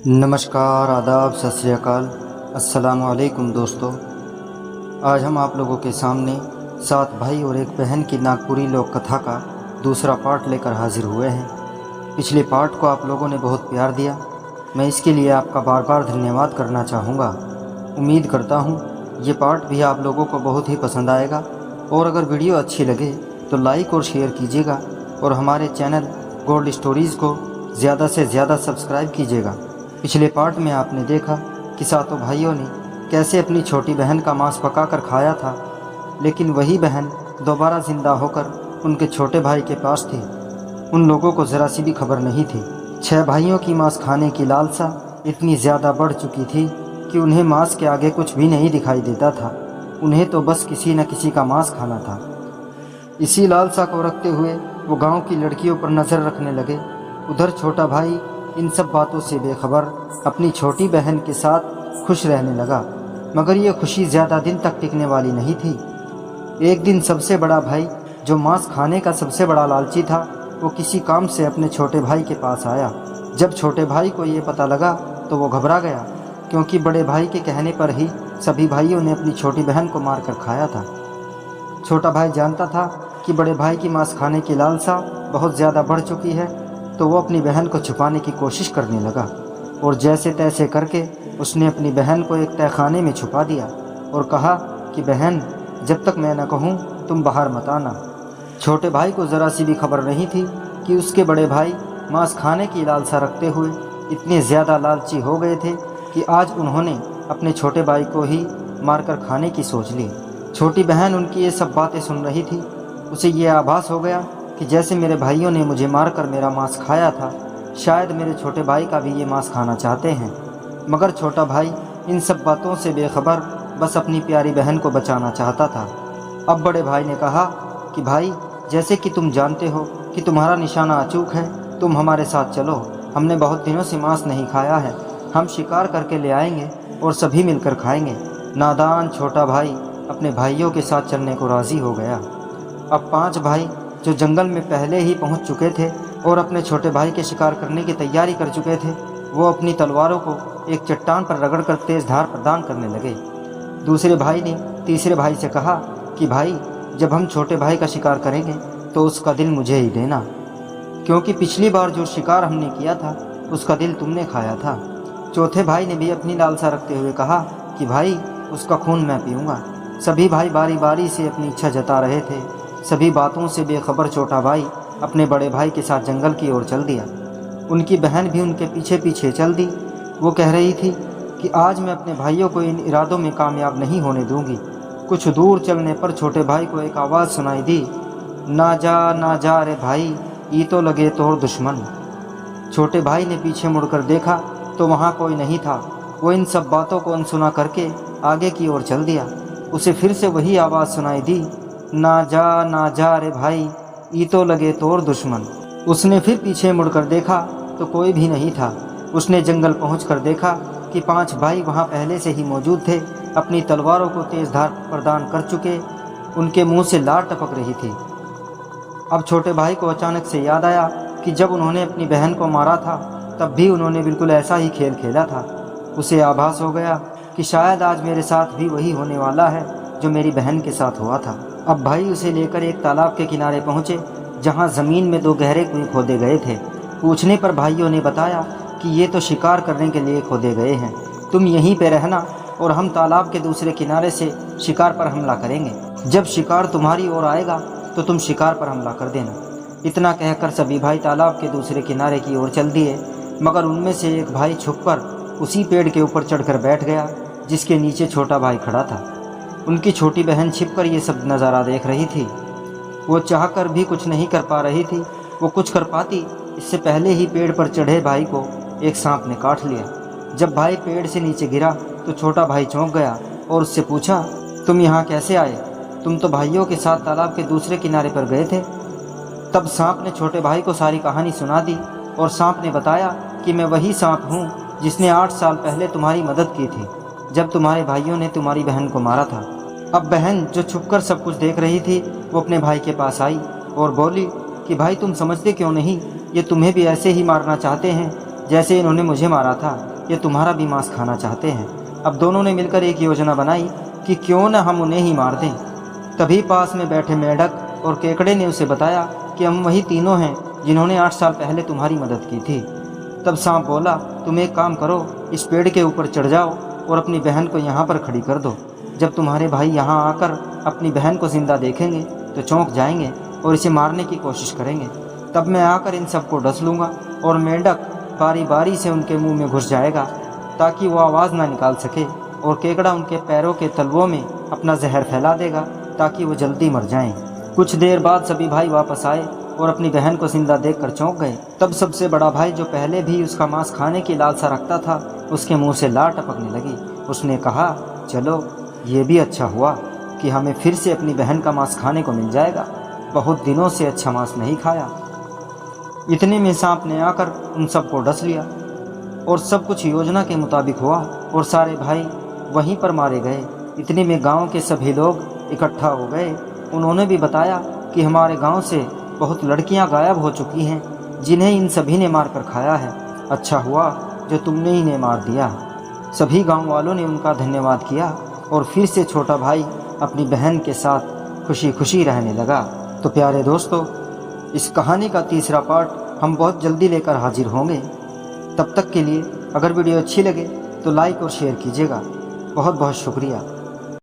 नमस्कार, आदाब, सत श्री अकाल, अस्सलामु अलैकुम दोस्तों। आज हम आप लोगों के सामने 7 भाई और एक बहन की नागपुरी लोक कथा का दूसरा पार्ट लेकर हाजिर हुए हैं। पिछले पार्ट को आप लोगों ने बहुत प्यार दिया, मैं इसके लिए आपका बार बार धन्यवाद करना चाहूँगा। उम्मीद करता हूँ ये पार्ट भी आप लोगों को बहुत ही पसंद आएगा और अगर वीडियो अच्छी लगे तो लाइक और शेयर कीजिएगा और हमारे चैनल गोल्ड स्टोरीज़ को ज़्यादा से ज़्यादा सब्सक्राइब कीजिएगा। पिछले पार्ट में आपने देखा कि सातों भाइयों ने कैसे अपनी छोटी बहन का मांस पकाकर खाया था, लेकिन वही बहन दोबारा जिंदा होकर उनके छोटे भाई के पास थी। उन लोगों को ज़रा सी भी खबर नहीं थी। 6 भाइयों की मांस खाने की लालसा इतनी ज़्यादा बढ़ चुकी थी कि उन्हें मांस के आगे कुछ भी नहीं दिखाई देता था। उन्हें तो बस किसी न किसी का मांस खाना था। इसी लालसा को रखते हुए वो गांव की लड़कियों पर नज़र रखने लगे। उधर छोटा भाई इन सब बातों से बेखबर अपनी छोटी बहन के साथ खुश रहने लगा, मगर ये खुशी ज़्यादा दिन तक टिकने वाली नहीं थी। एक दिन सबसे बड़ा भाई, जो मांस खाने का सबसे बड़ा लालची था, वो किसी काम से अपने छोटे भाई के पास आया। जब छोटे भाई को ये पता लगा तो वो घबरा गया, क्योंकि बड़े भाई के कहने पर ही सभी भाइयों ने अपनी छोटी बहन को मार कर खाया था। छोटा भाई जानता था कि बड़े भाई की मांस खाने की लालसा बहुत ज़्यादा बढ़ चुकी है, तो वो अपनी बहन को छुपाने की कोशिश करने लगा और जैसे तैसे करके उसने अपनी बहन को एक तहखाने में छुपा दिया और कहा कि बहन, जब तक मैं न कहूँ तुम बाहर मत आना। छोटे भाई को ज़रा सी भी खबर नहीं थी कि उसके बड़े भाई मांस खाने की लालसा रखते हुए इतने ज़्यादा लालची हो गए थे कि आज उन्होंने अपने छोटे भाई को ही मारकर खाने की सोच ली। छोटी बहन उनकी ये सब बातें सुन रही थी। उसे ये आभास हो गया कि जैसे मेरे भाइयों ने मुझे मारकर मेरा मांस खाया था, शायद मेरे छोटे भाई का भी ये मांस खाना चाहते हैं। मगर छोटा भाई इन सब बातों से बेखबर बस अपनी प्यारी बहन को बचाना चाहता था। अब बड़े भाई ने कहा कि भाई, जैसे कि तुम जानते हो कि तुम्हारा निशाना अचूक है, तुम हमारे साथ चलो। हमने बहुत दिनों से मांस नहीं खाया है, हम शिकार करके ले आएंगे और सभी मिलकर खाएंगे। नादान छोटा भाई अपने भाइयों के साथ चलने को राज़ी हो गया। अब 5 भाई जो जंगल में पहले ही पहुंच चुके थे और अपने छोटे भाई के शिकार करने की तैयारी कर चुके थे, वो अपनी तलवारों को एक चट्टान पर रगड़कर तेज धार प्रदान करने लगे। दूसरे भाई ने तीसरे भाई से कहा कि भाई, जब हम छोटे भाई का शिकार करेंगे तो उसका दिल मुझे ही देना, क्योंकि पिछली बार जो शिकार हमने किया था उसका दिल तुमने खाया था। चौथे भाई ने भी अपनी लालसा रखते हुए कहा कि भाई, उसका खून मैं पीऊँगा। सभी भाई बारी बारी से अपनी इच्छा जता रहे थे। सभी बातों से बेखबर छोटा भाई अपने बड़े भाई के साथ जंगल की ओर चल दिया। उनकी बहन भी उनके पीछे पीछे चल दी। वो कह रही थी कि आज मैं अपने भाइयों को इन इरादों में कामयाब नहीं होने दूंगी। कुछ दूर चलने पर छोटे भाई को एक आवाज़ सुनाई दी, ना जा रे भाई, ये तो लगे तोर दुश्मन। छोटे भाई ने पीछे मुड़कर देखा तो वहाँ कोई नहीं था। वो इन सब बातों को अनसुना करके आगे की ओर चल दिया। उसे फिर से वही आवाज़ सुनाई दी, ना जा रे भाई, ये तो लगे तोर दुश्मन। उसने फिर पीछे मुड़कर देखा तो कोई भी नहीं था। उसने जंगल पहुंचकर देखा कि 5 भाई वहां पहले से ही मौजूद थे, अपनी तलवारों को तेज धार प्रदान कर चुके। उनके मुंह से लार टपक रही थी। अब छोटे भाई को अचानक से याद आया कि जब उन्होंने अपनी बहन को मारा था तब भी उन्होंने बिल्कुल ऐसा ही खेल खेला था। उसे आभास हो गया कि शायद आज मेरे साथ भी वही होने वाला है जो मेरी बहन के साथ हुआ था। अब भाई उसे लेकर एक तालाब के किनारे पहुंचे, जहां ज़मीन में 2 गहरे कुएं खोदे गए थे। पूछने पर भाइयों ने बताया कि ये तो शिकार करने के लिए खोदे गए हैं, तुम यहीं पे रहना और हम तालाब के दूसरे किनारे से शिकार पर हमला करेंगे। जब शिकार तुम्हारी ओर आएगा तो तुम शिकार पर हमला कर देना। इतना कहकर सभी भाई तालाब के दूसरे किनारे की ओर चल दिए, मगर उनमें से एक भाई छुपकर उसी पेड़ के ऊपर चढ़कर बैठ गया जिसके नीचे छोटा भाई खड़ा था। उनकी छोटी बहन छिपकर ये सब नज़ारा देख रही थी। वो चाहकर भी कुछ नहीं कर पा रही थी। वो कुछ कर पाती इससे पहले ही पेड़ पर चढ़े भाई को एक सांप ने काट लिया। जब भाई पेड़ से नीचे गिरा तो छोटा भाई चौंक गया और उससे पूछा, तुम यहाँ कैसे आए? तुम तो भाइयों के साथ तालाब के दूसरे किनारे पर गए थे। तब सांप ने छोटे भाई को सारी कहानी सुना दी और सांप ने बताया कि मैं वही सांप हूँ जिसने 8 साल पहले तुम्हारी मदद की थी, जब तुम्हारे भाइयों ने तुम्हारी बहन को मारा था। अब बहन, जो छुपकर सब कुछ देख रही थी, वो अपने भाई के पास आई और बोली कि भाई, तुम समझते क्यों नहीं? ये तुम्हें भी ऐसे ही मारना चाहते हैं जैसे इन्होंने मुझे मारा था। ये तुम्हारा भी मांस खाना चाहते हैं। अब दोनों ने मिलकर एक योजना बनाई कि क्यों न हम उन्हें ही मार दें। तभी पास में बैठे मेंढक और केकड़े ने उसे बताया कि हम वही तीनों हैं जिन्होंने 8 साल पहले तुम्हारी मदद की थी। तब सांप बोला, तुम एक काम करो, इस पेड़ के ऊपर चढ़ जाओ और अपनी बहन को यहाँ पर खड़ी कर दो। जब तुम्हारे भाई यहाँ आकर अपनी बहन को जिंदा देखेंगे तो चौंक जाएंगे और इसे मारने की कोशिश करेंगे। तब मैं आकर इन सबको डस लूँगा और मेंढक बारी बारी से उनके मुंह में घुस जाएगा ताकि वो आवाज़ ना निकाल सके, और केकड़ा उनके पैरों के तलवों में अपना जहर फैला देगा ताकि वो जल्दी मर जाएं। कुछ देर बाद सभी भाई वापस आए और अपनी बहन को जिंदा देखकर चौंक गए। तब सबसे बड़ा भाई, जो पहले भी उसका मांस खाने की लालसा रखता था, उसके मुंह से लार टपकने लगी। उसने कहा, चलो ये भी अच्छा हुआ कि हमें फिर से अपनी बहन का मांस खाने को मिल जाएगा। बहुत दिनों से अच्छा मांस नहीं खाया। इतने में सांप ने आकर उन सबको डस लिया और सब कुछ योजना के मुताबिक हुआ और सारे भाई वहीं पर मारे गए। इतने में गांव के सभी लोग इकट्ठा हो गए। उन्होंने भी बताया कि हमारे गांव से बहुत लड़कियां गायब हो चुकी हैं जिन्हें इन सभी ने मार कर खाया है। अच्छा हुआ जो तुमने इन्हें मार दिया। सभी गांव वालों ने उनका धन्यवाद किया और फिर से छोटा भाई अपनी बहन के साथ खुशी खुशी रहने लगा। तो प्यारे दोस्तों, इस कहानी का तीसरा पार्ट हम बहुत जल्दी लेकर हाजिर होंगे। तब तक के लिए अगर वीडियो अच्छी लगे तो लाइक और शेयर कीजिएगा। बहुत बहुत शुक्रिया।